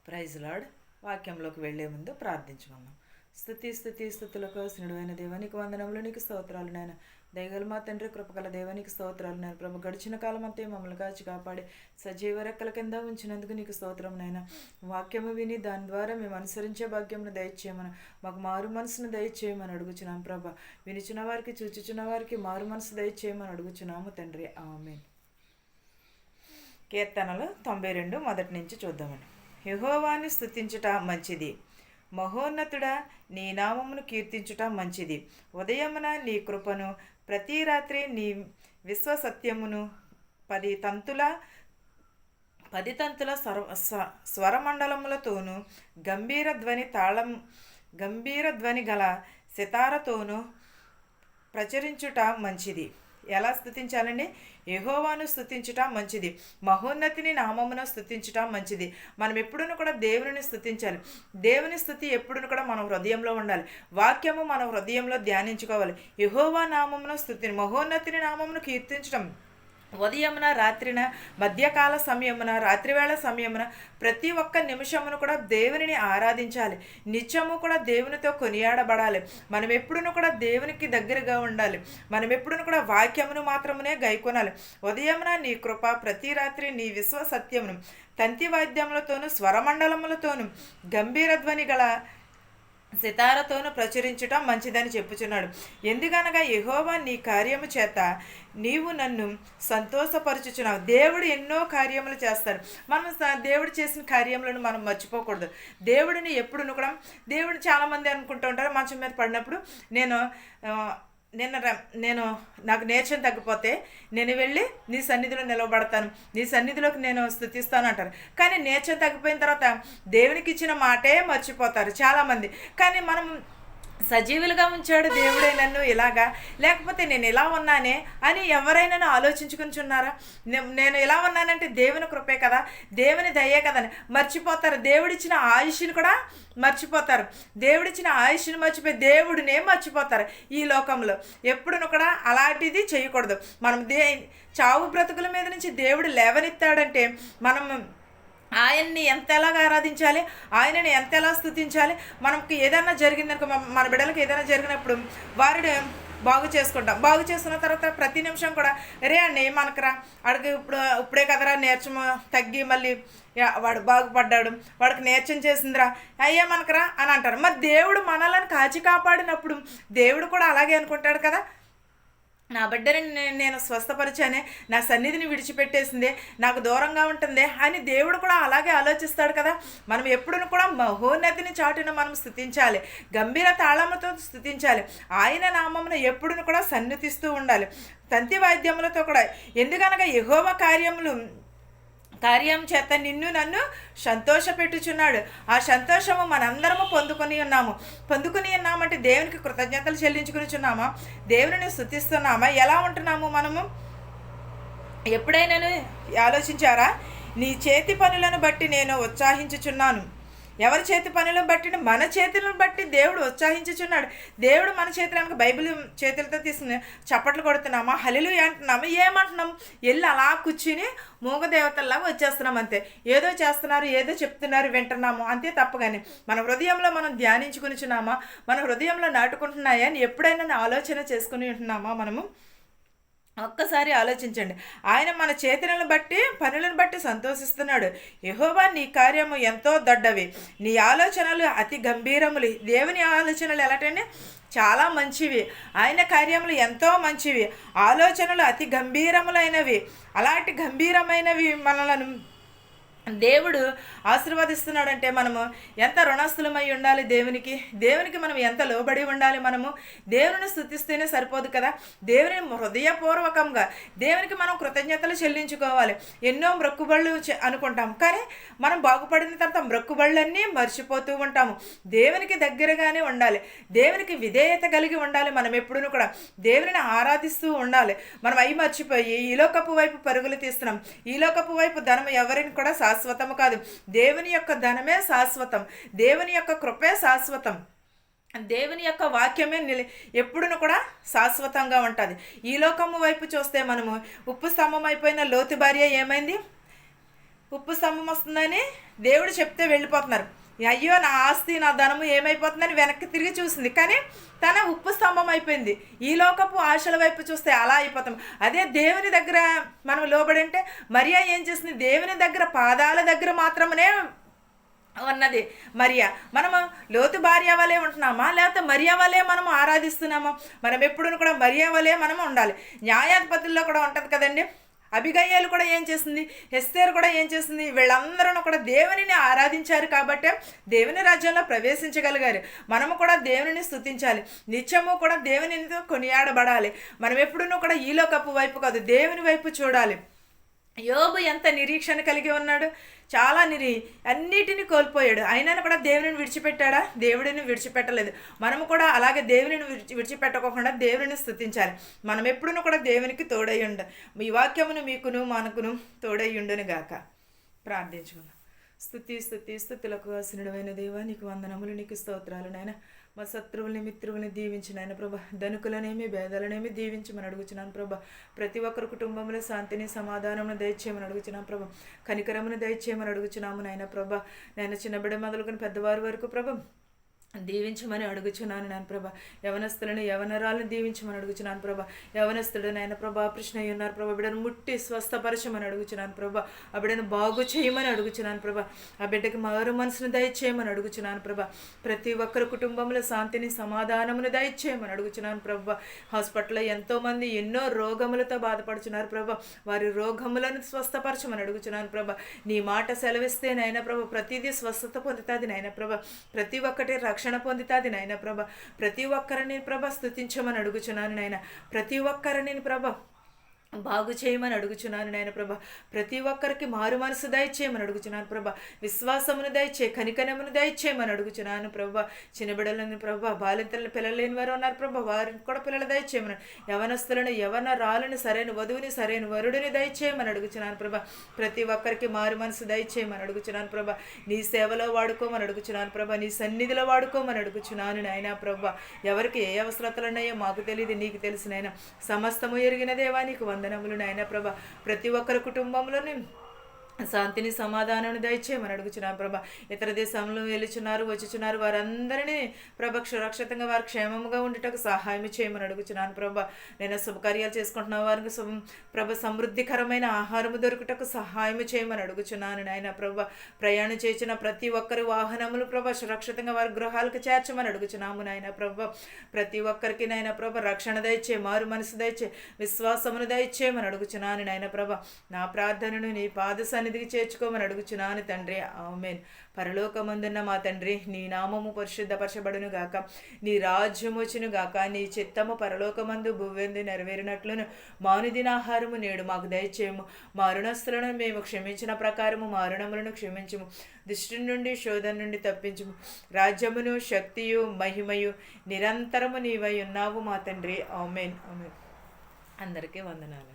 Praise lord. వాక్యంలోకి వెళ్లే ముందు ప్రార్థించుకుందాం. స్థుతులకు శ్రీనుడైన దేవానికి వందనములు, నీకు స్తోత్రాలు నాయన. దయగల మా తండ్రి, కృపగల దేవానికి స్తోత్రాలు నాయన. ప్రభు గడిచిన కాలం అంతే మమ్మల్ని కాచి కాపాడి సజీవ రెక్కల కింద ఉంచినందుకు నీకు స్తోత్రం నాయన. వాక్యము విని దాని ద్వారా మేము అనుసరించే భాగ్యమును దయచేయమని, మాకు మారు మనసును దయచేయమని అడుగుచున్నాం ప్రభా. వినిచిన వారికి, చూచుచున్న వారికి మారు మనసు దయచేయమని అడుగుచున్నాము తండ్రి. ఆమేన్. కీర్తనలు 92 మొదటి నుంచి చూద్దామండి. యెహోవాను స్తుతించుట మంచిది, మహోన్నతుడా నీ నామమును కీర్తించుట మంచిది. ఉదయమున నీ కృపను, ప్రతి రాత్రి నీ విశ్వసత్యమును 10 తంతుల స్వరమండలములతోనూ గంభీర ధ్వని గల సితారతోనూ ప్రచురించుట మంచిది. ఎలా స్తుతించాలండి? యెహోవాను స్తుతించుట మంచిది, మహోన్నతిని నామమును స్తుతించుట మంచిది. మనం ఎప్పుడూ కూడా దేవుని స్తుతించాలి. దేవుని స్తుతి ఎప్పుడూ కూడా మన హృదయంలో ఉండాలి. వాక్యము మన హృదయంలో ధ్యానించుకోవాలి. యెహోవా నామమును మహోన్నతిని నామమును కీర్తించటం ఉదయమున, రాత్రిన, మధ్యకాల సమయమున, రాత్రివేళ సమయమున, ప్రతి ఒక్క నిమిషమును కూడా దేవునిని ఆరాధించాలి. నిత్యము కూడా దేవునితో కొనియాడబడాలి. మనం ఎప్పుడూ కూడా దేవునికి దగ్గరగా ఉండాలి. మనం ఎప్పుడూ కూడా వాక్యమును మాత్రమునే గైకొనాలి. ఉదయమున నీ కృప, ప్రతి రాత్రి నీ విశ్వసత్యమును తంతి వాద్యములతోనూ స్వరమండలములతోనూ గంభీర ధ్వని గల సితారతోను ప్రచురించటం మంచిదని చెప్పుచున్నాడు. ఎందుకనగా యెహోవా నీ కార్యము చేత నీవు నన్ను సంతోషపరచుచున్నావు. దేవుడు ఎన్నో కార్యములు చేస్తారు. మనం దేవుడు చేసిన కార్యములను మనం మర్చిపోకూడదు. దేవుడిని ఎప్పుడు కూడా దేవుడు చాలామంది అనుకుంటూ ఉంటారు, మంచం మీద పడినప్పుడు నేను నాకు నేర్చం తగ్గిపోతే నేను వెళ్ళి నీ సన్నిధిలో నిలవబడతాను, నీ సన్నిధిలోకి నేను స్తుతిస్తాను అంటారు. కానీ నేర్చం తగ్గిపోయిన తర్వాత దేవునికి ఇచ్చిన మాటే మర్చిపోతారు చాలామంది. కానీ మనం సజీవులుగా ఉంచాడు దేవుడే నన్ను ఇలాగా, లేకపోతే నేను ఇలా ఉన్నానే అని ఎవరైనా ఆలోచించుకుంటున్నారా? నేను ఇలా ఉన్నానంటే దేవుని కృపే కదా, దేవుని దయే కదని మర్చిపోతారు. దేవుడిచ్చిన ఆయుష్ని కూడా మర్చిపోతారు. దేవుడిచ్చిన ఆయుష్ని మర్చిపోయి దేవుడినే మర్చిపోతారు. ఈ లోకంలో ఎప్పుడును కూడా అలాంటిది చేయకూడదు. మనం చావు బ్రతుకుల మీద నుంచి దేవుడు లేవనెత్తాడంటే మనం ఆయన్ని ఎంతలాగా ఆరాధించాలి, ఆయనని ఎంతలా స్తుతించాలి. మనకి ఏదైనా జరిగిందనుకో, మన బిడ్డలకు ఏదైనా జరిగినప్పుడు వారిని బాగు చేసుకుంటాం. బాగు చేసుకున్న తర్వాత ప్రతి నిమిషం కూడా రే అండి మనకురా వాడికి ఇప్పుడే కదరా నేర్చము తగ్గి మళ్ళీ వాడు బాగుపడ్డాడు, వాడికి నేర్చం చేసిందిరా అయ్యే మనకురా అని అంటారు. మరి దేవుడు మనల్ని కాచి కాపాడినప్పుడు దేవుడు కూడా అలాగే అనుకుంటాడు కదా. నా బిడ్డని నేను స్వస్థపరిచానే, నా సన్నిధిని విడిచిపెట్టేసిందే, నాకు దూరంగా ఉంటుంది అని దేవుడు కూడా అలాగే ఆలోచిస్తాడు కదా. మనం ఎప్పుడూ కూడా మహోన్నతిని చాటున మనం స్తుతించాలి, గంభీర తాళములతో స్తుతించాలి. ఆయన నామమును ఎప్పుడూ కూడా సన్నిధిస్తూ ఉండాలి తంతి వాద్యములతో కూడా. ఎందుకనగా యెహోవా కార్యం చేత నిన్ను నన్ను సంతోషపెట్టుచున్నాడు. ఆ సంతోషము మనందరము పొందుకుని ఉన్నామంటే దేవునికి కృతజ్ఞతలు చెల్లించుకునిచున్నామా, దేవుని స్తుతిస్తున్నామా, ఎలా ఉంటున్నాము మనము? ఎప్పుడైనా ఆలోచించారా? నీ చేతి పనులను బట్టి నేను ఉత్సాహించుచున్నాను. ఎవరి చేతి పనులను బట్టి? మన చేతులను బట్టి దేవుడు ఉత్సాహించుచున్నాడు. దేవుడు మన చేతులకు బైబిల్ చేతులతో తీసుకుని చప్పట్లు కొడుతున్నామా, హల్లెలూయా అంటున్నామా, ఏమంటున్నాం? వెళ్ళి అలా కూర్చుని మూగదేవతల్లాగా వచ్చేస్తున్నాం అంతే. ఏదో చేస్తున్నారు, ఏదో చెప్తున్నారు, వింటున్నాము అంతే తప్ప. కానీ మన హృదయంలో మనం ధ్యానించుకునిచున్నామా, మన హృదయంలో నాటుకుంటున్నాయా అని ఎప్పుడైనా ఆలోచన చేసుకుని ఉంటున్నామా మనము? ఒక్కసారి ఆలోచించండి. ఆయన మన పనులను బట్టి సంతోషిస్తున్నాడు. యెహోవా నీ కార్యము ఎంతో దొడ్డవి, నీ ఆలోచనలు అతి గంభీరములు. దేవుని ఆలోచనలు ఎలాంటి? చాలా మంచివి. ఆయన కార్యములు ఎంతో మంచివి, ఆలోచనలు అతి గంభీరములైనవి. అలాంటి గంభీరమైనవి మనలను దేవుడు ఆశీర్వదిస్తున్నాడంటే మనము ఎంత రుణస్థులమై ఉండాలి దేవునికి మనం ఎంత లోబడి ఉండాలి. మనము దేవుని స్తుతిస్తేనే సరిపోదు కదా. దేవుని హృదయపూర్వకంగా దేవునికి మనం కృతజ్ఞతలు చెల్లించుకోవాలి. ఎన్నో మొక్కుబళ్ళు అనుకుంటాం, కానీ మనం బాగుపడిన తర్వాత మొక్కుబళ్ళన్నీ మర్చిపోతూ ఉంటాము. దేవునికి దగ్గరగానే ఉండాలి, దేవునికి విధేయత కలిగి ఉండాలి. మనం ఎప్పుడూ కూడా దేవుని ఆరాధిస్తూ ఉండాలి. మనం అవి మర్చిపోయి ఈ లోకపు వైపు పరుగులు తీస్తున్నాం. ఈ లోకపు వైపు ధనం ఎవరిని కూడా శాశ్వతము కాదు. దేవుని యొక్క ధనమే శాశ్వతం, దేవుని యొక్క కృపే శాశ్వతం, దేవుని యొక్క వాక్యమే ఎప్పుడును కూడా శాశ్వతంగా ఉంటుంది. ఈ లోకము వైపు చూస్తే మనము ఉప్పు స్తంభం అయిపోయిన లోతు భార్య ఏమైంది? ఉప్పు స్తంభం వస్తుందని దేవుడు చెప్తే వెళ్ళిపోతున్నారు. అయ్యో నా ఆస్తి నా ధనము ఏమైపోతుందని వెనక్కి తిరిగి చూసింది, కానీ తన ఉప్పు స్తంభం అయిపోయింది. ఈ లోకపు ఆశల వైపు చూస్తే అలా అయిపోతాం. అదే దేవుని దగ్గర మనం లోబడి అంటే మరియా ఏం చేసింది, దేవుని దగ్గర పాదాల దగ్గర మాత్రమే ఉన్నది మరియా. మనము లోతు భార్య వలే ఉంటున్నామా, లేకపోతే మరియా వలే మనము ఆరాధిస్తున్నామా? మనం ఎప్పుడూ కూడా మరియా వలే మనము ఉండాలి. న్యాయాధిపతుల్లో కూడా ఉంటుంది కదండి, అబిగయ్యాలు కూడా ఏం చేసింది, ఎస్తేరు కూడా ఏం చేసింది, వీళ్ళందరూ కూడా దేవునిని ఆరాధించారు కాబట్టే దేవుని రాజ్యంలో ప్రవేశించగలిగారు. మనము కూడా దేవునిని స్తుతించాలి, నిత్యము కూడా దేవునితో కొనియాడబడాలి. మనం ఎప్పుడూ కూడా ఈ లోకపు వైపు కాదు, దేవుని వైపు చూడాలి. యోబు ఎంత నిరీక్షణ కలిగి ఉన్నాడు, చాలా అన్నిటిని కోల్పోయాడు, అయినా కూడా దేవుడిని విడిచిపెట్టాడా? దేవుడిని విడిచిపెట్టలేదు. మనము కూడా అలాగే దేవుడిని విడిచిపెట్టకుండా దేవుడిని స్తుతించాలి. మనం ఎప్పుడూ కూడా దేవునికి తోడై ఈ వాక్యమును మీకును మనకును తోడై ఉండును గాక. ప్రార్థించుకుందాం. స్తుతులకు ఆసీనుడైన దేవా, నీకు వందనములు, నీకు స్తోత్రాలు నాయన. మా శత్రువుల్ని మిత్రువుల్ని దీవించిన ఆయన ప్రభా, ధనుకులనేమి భేదాలనేమి దీవించమని అడుగుచున్నాను ప్రభా. ప్రతి ఒక్కరి కుటుంబంలో శాంతిని సమాధానమును దయచేయమని అడుగుచున్నాను ప్రభా. కనికరమును దయచేయమని అడుగుచున్నాము నాయన ప్రభా. నేను చిన్న బిడ్డ మొదలుకొని పెద్దవారి వరకు ప్రభా దీవించమని అడుగుచున్నాను నాయన ప్రభా. యవనస్తులను యవనరాలను దీవించమని అడుగుచున్నాను ప్రభా. యవనస్తుడు నాయన ప్రభా ఆపరేషన్ అయ్యి ఉన్నారు ప్రభా, బిడ్డను ముట్టి స్వస్థపరచమని అడుగుచున్నాను ప్రభా. ఆ బిడ్డను బాగు చేయమని అడుగుచున్నాను ప్రభా. ఆ బిడ్డకి మారు మనసును దయచేయమని అడుగుచున్నాను ప్రభా. ప్రతి ఒక్కరి కుటుంబంలో శాంతిని సమాధానమును దయచేయమని అడుగుచున్నాను ప్రభా. హాస్పిటల్లో ఎంతోమంది ఎన్నో రోగములతో బాధపడుచున్నారు ప్రభా, వారి రోగములను స్వస్థపరచమని అడుగుచున్నాను ప్రభా. నీ మాట సెలవిస్తే నాయన ప్రభా ప్రతిదీ స్వస్థత పొందుతుంది నాయన ప్రభా. ప్రతి ఒక్కటి రక్షణ పొందుతుంది నాయన ప్రభ. ప్రతి ఒక్కరిని ప్రభ స్తుతించమని అడుగుచున్నాను నాయన. ప్రతి ఒక్కరిని ప్రభ బాగు చేయమని అడుగుచున్నాను నాయన ప్రభ. ప్రతి ఒక్కరికి మారు మనసు దయచేయమని అడుగుచున్నాను ప్రభ. విశ్వాసమును దయచే, కనికరమును దయచేయమని అడుగుచున్నాను ప్రభ. చిన్నబిడ్డలను ప్రభ, బాలింతలను పిల్లలు లేని వారు ఉన్నారు ప్రభ, వారిని కూడా పిల్లలు దయచేయమని, యవనస్తులను యవనరాలను సరైన వధువుని సరైన వరుడిని దయచేయమని అడుగుచున్నాను ప్రభ. ప్రతి ఒక్కరికి మారు మనసు దయచేయమని అడుగుచున్నాను ప్రభ. నీ సేవలో వాడుకోమని అడుగుచున్నాను ప్రభ. నీ సన్నిధిలో వాడుకోమని అడుగుచున్నాను నాయన ప్రభ. ఎవరికి ఏ అవసరతలు ఉన్నాయో మాకు తెలియదు, నీకు తెలుసు నాయన. సమస్తము ఎరిగిన దేవా నీకు వందనములు నాయన ప్రభ. ప్రతి ఒక్కరి కుటుంబంలోని శాంతిని సమాధానాన్ని దయచేయమని అడుగుచున్నాను ప్రభా. ఇతర దేశంలో వెలుచున్నారు వచ్చుచున్నారు వారందరినీ ప్రభ సురక్షితంగా వారు క్షేమంగా ఉండేటకు సహాయం చేయమని అడుగుచున్నాను ప్రభా. నేను శుభకార్యాలు చేసుకుంటున్న వారికి ప్రభ సమృద్ధికరమైన ఆహారము దొరుకుటకు సహాయం చేయమని అడుగుచున్నాను నాయన ప్రభ. ప్రయాణం చేసిన ప్రతి ఒక్కరి వాహనములు ప్రభ సురక్షితంగా వారి గృహాలకు చేర్చమని అడుగుచున్నాము నాయన ప్రభ. ప్రతి ఒక్కరికి నాయన ప్రభ రక్షణ దయచే, మారు మనసు దయచే, విశ్వాసమును దయచేయమని అడుగుచున్నాను నాయన ప్రభ. నా ప్రార్థనను నీ పాద సన్నిధికి చేర్చుకోమని అడుగుచున్నాను తండ్రి. ఆమేన్. పరలోకమందున్న మా తండ్రి, నీ నామము పరిశుద్ధపరచబడును గాక, నీ రాజ్యము వచ్చును గాక, నీ చిత్తము పరలోకమందు భూవెందు నెరవేరినట్లును మానుదినాహారము నేడు మాకు దయచేయము. మా రుణస్థులను మేము క్షమించిన ప్రకారము మా రుణములను క్షమించుము. దుష్టి నుండి శోధన నుండి తప్పించుము. రాజ్యమును శక్తియు మహిమయు నిరంతరము నీవై ఉన్నావు మా తండ్రి. ఆమేన్. ఆమేన్. అందరికీ వందనాలు.